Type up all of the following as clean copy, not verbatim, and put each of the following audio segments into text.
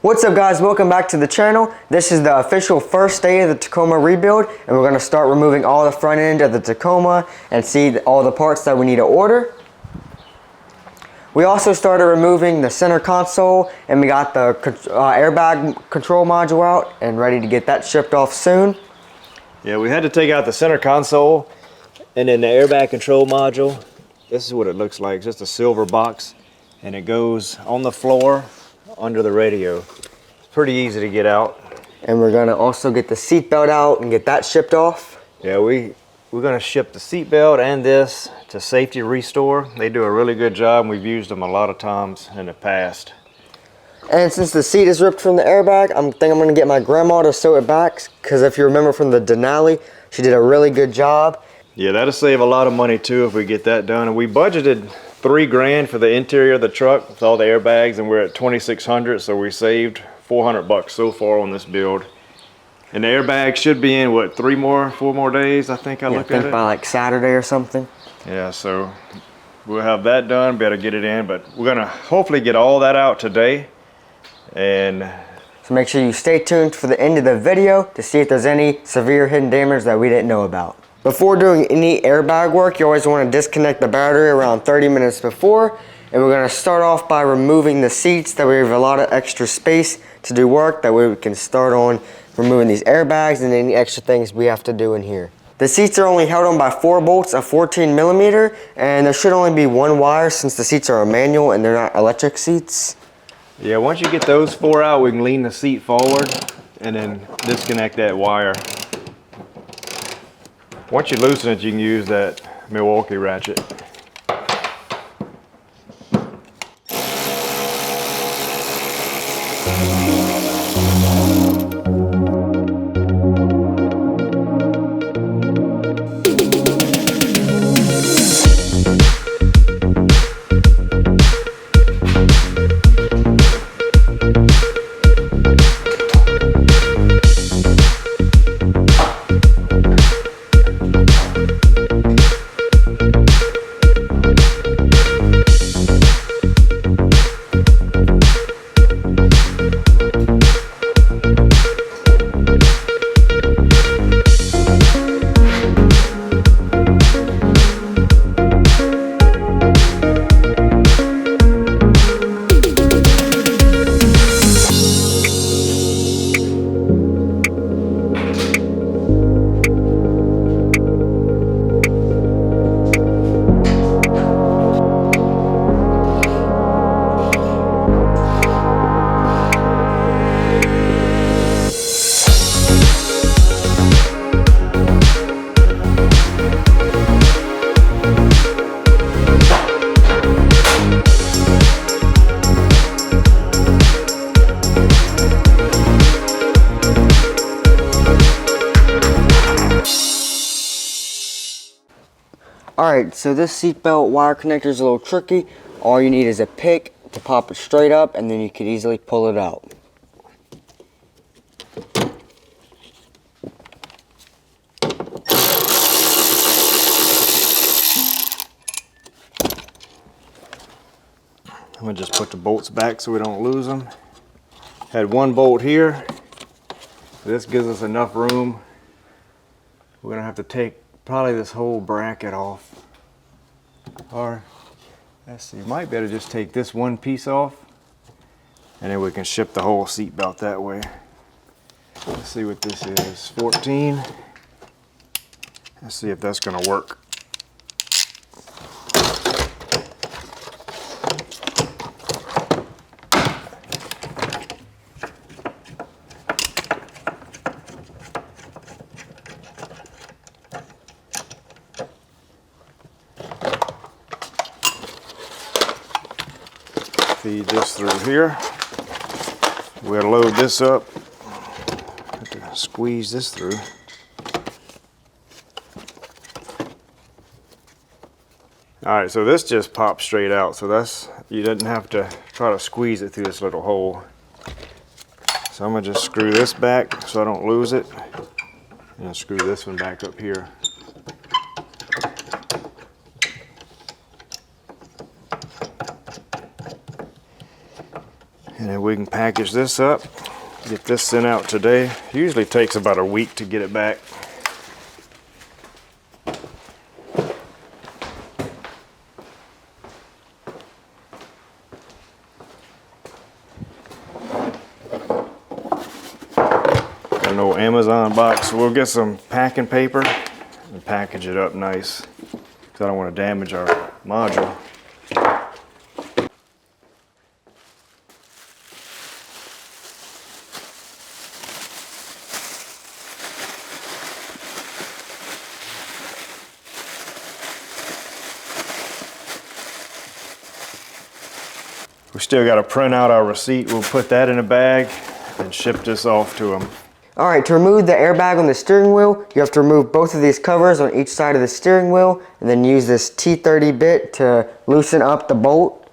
What's up guys, welcome back to the channel. This is the official first day of the Tacoma rebuild, and we're going to start removing all the front end of the Tacoma and see all the parts that we need to order. We also started removing the center console, and we got the airbag control module out and ready to get that shipped off soon. Yeah, we had to take out the center console and then the airbag control module. This is what it looks like, just a silver box, and it goes on the floor under the radio. It's pretty easy to get out. And we're gonna also get the seat belt out and get that shipped off. Yeah, we're gonna ship the seat belt and this to Safety Restore. They do a really good job, and we've used them a lot of times in the past. And since the seat is ripped from the airbag, I think I'm gonna get my grandma to sew it back, because if you remember from the Denali, she did a really good job. Yeah, that'll save a lot of money too if we get that done. And we budgeted $3 grand for the interior of the truck with all the airbags, and we're at $2,600, so we saved $400 so far on this build. And the airbag should be in what, 4 more days? I think I looked at it. By like Saturday or something. Yeah, so we'll have that done, better get it in, but we're gonna hopefully get all that out today. And so make sure you stay tuned for the end of the video to see if there's any severe hidden damage that we didn't know about. Before doing any airbag work, you always want to disconnect the battery around 30 minutes before. And we're going to start off by removing the seats. That way we have a lot of extra space to do work. That way we can start on removing these airbags and any extra things we have to do in here. The seats are only held on by 4 bolts of 14 millimeter, and there should only be 1 wire since the seats are a manual and they're not electric seats. yeah, once you get those 4 out, we can lean the seat forward and then disconnect that wire. Once you loosen it, you can use that Milwaukee ratchet. Alright, so this seatbelt wire connector is a little tricky. All you need is a pick to pop it straight up, and then you can easily pull it out. I'm gonna just put the bolts back so we don't lose them. Had 1 bolt here. This gives us enough room. We're gonna have to take probably this whole bracket off. Or, let's see, you might better just take this 1 piece off, and then we can ship the whole seat belt that way. Let's see what this is, 14. Let's see if that's gonna work. Feed this through here. We'll load this up. Have to squeeze this through. Alright, so this just pops straight out, so you didn't have to try to squeeze it through this little hole. So I'm going to just screw this back so I don't lose it, and screw this one back up here. And then we can package this up, get this sent out today. Usually takes about a week to get it back. Got an old Amazon box, so we'll get some packing paper and package it up nice, because I don't want to damage our module. We still got to print out our receipt. We'll put that in a bag and ship this off to them. All right, to remove the airbag on the steering wheel, you have to remove both of these covers on each side of the steering wheel and then use this T30 bit to loosen up the bolt.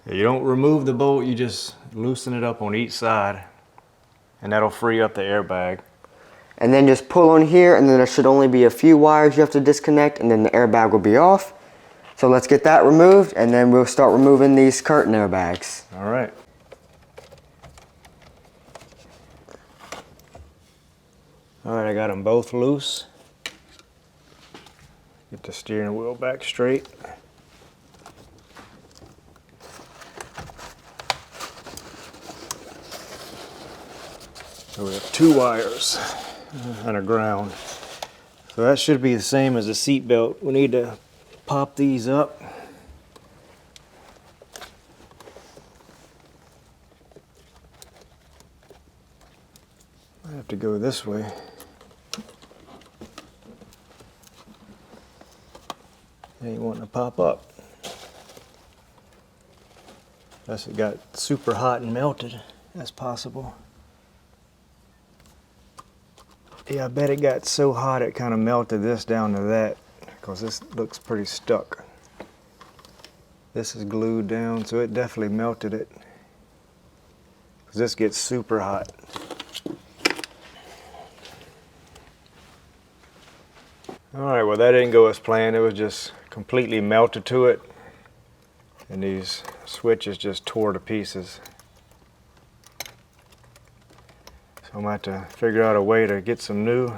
You don't remove the bolt, you just loosen it up on each side and that'll free up the airbag. And then just pull on here, and then there should only be a few wires you have to disconnect, and then the airbag will be off. So let's get that removed, and then we'll start removing these curtain airbags. All right. All right, I got them both loose. Get the steering wheel back straight. So we have 2 wires and a ground. So that should be the same as the seat belt. We need to pop these up. I have to go this way. Ain't wanting to pop up. Unless it got super hot and melted. That's possible. Yeah, I bet it got so hot it kind of melted this down to that, because this looks pretty stuck. This is glued down, so it definitely melted it. Because this gets super hot. Alright, well that didn't go as planned. It was just completely melted to it. And these switches just tore to pieces. So I'm going to have to figure out a way to get some new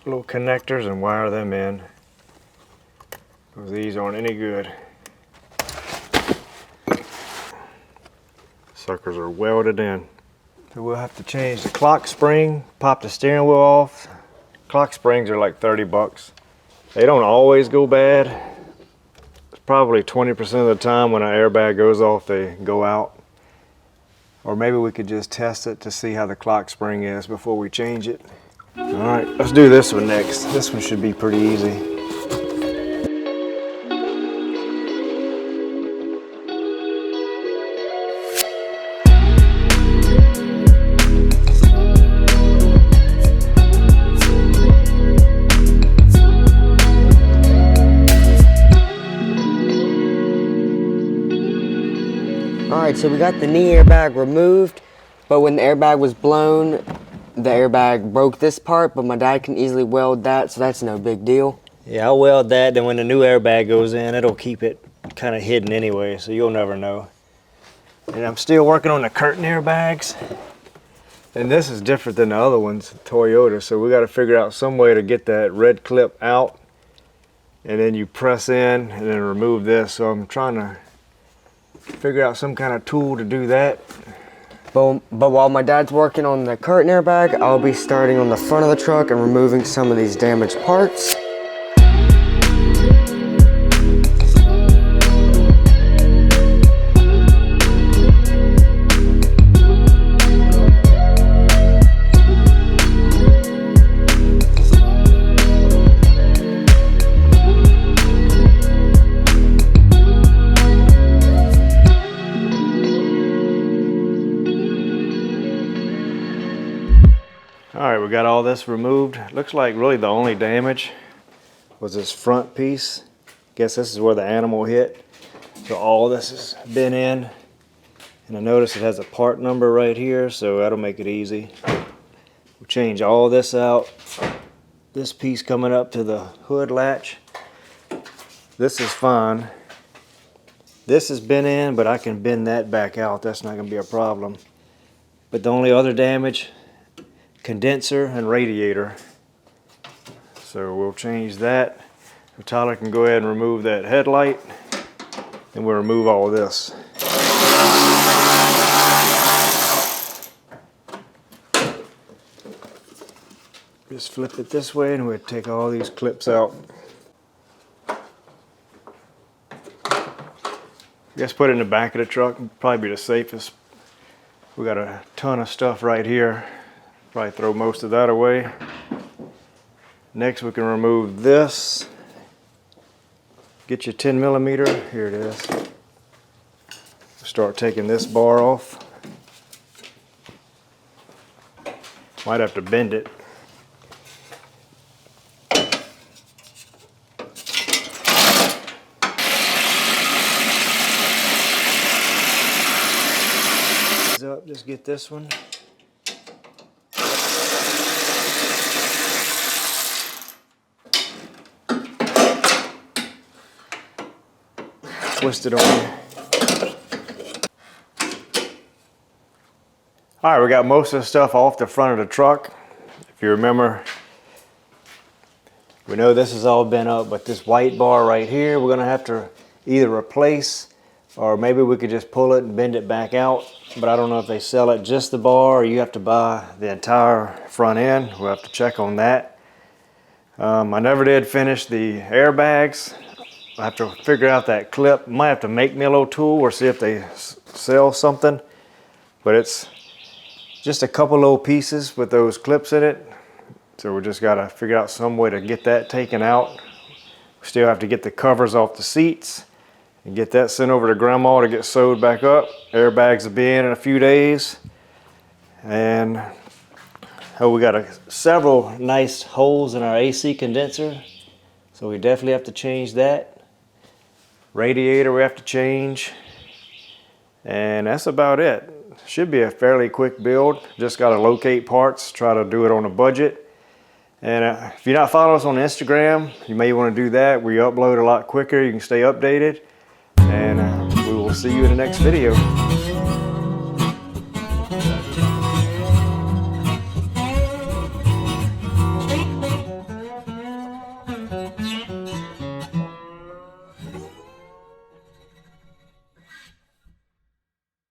little connectors and wire them in, because these aren't any good. Suckers are welded in. So we'll have to change the clock spring, pop the steering wheel off. Clock springs are like 30 bucks. They don't always go bad. It's probably 20% of the time when an airbag goes off, they go out. Or maybe we could just test it to see how the clock spring is before we change it. All right, let's do this one next. This one should be pretty easy. Alright, so we got the knee airbag removed, but when the airbag was blown, the airbag broke this part, but my dad can easily weld that, so that's no big deal. Yeah, I'll weld that, then when the new airbag goes in, it'll keep it kind of hidden anyway, so you'll never know. And I'm still working on the curtain airbags. And this is different than the other ones, Toyota, so we got to figure out some way to get that red clip out. And then you press in and then remove this, so I'm trying to figure out some kind of tool to do that. But while my dad's working on the curtain airbag, I'll be starting on the front of the truck and removing some of these damaged parts. Alright, we got all this removed. Looks like really the only damage was this front piece. Guess this is where the animal hit. So all this has been in. And I notice it has a part number right here, so that'll make it easy. We'll change all this out. This piece coming up to the hood latch. This is fine. This has been in, but I can bend that back out. That's not gonna be a problem. But the only other damage, condenser and radiator. So we'll change that. Tyler can go ahead and remove that headlight, and we'll remove all of this. Just flip it this way and we'll take all these clips out. Just put it in the back of the truck, probably be the safest. We got a ton of stuff right here. Probably throw most of that away. Next we can remove this. Get your 10 millimeter, here it is. Start taking this bar off. Might have to bend it. Up, just get this one. Twist it on. All right, we got most of the stuff off the front of the truck. If you remember, we know this has all been up, but this white bar right here, we're gonna have to either replace, or maybe we could just pull it and bend it back out. But I don't know if they sell it just the bar, or you have to buy the entire front end. We'll have to check on that. I never did finish the airbags. I have to figure out that clip. Might have to make me a little tool or see if they sell something. But it's just a couple little pieces with those clips in it. So we just gotta figure out some way to get that taken out. We still have to get the covers off the seats and get that sent over to Grandma to get sewed back up. Airbags will be in a few days. And we got several nice holes in our AC condenser, so we definitely have to change that. Radiator we have to change. And that's about it. Should be a fairly quick build. Just got to locate parts, try to do it on a budget. And if you're not following us on Instagram, you may want to do that. We upload a lot quicker. You can stay updated. And we will see you in the next video.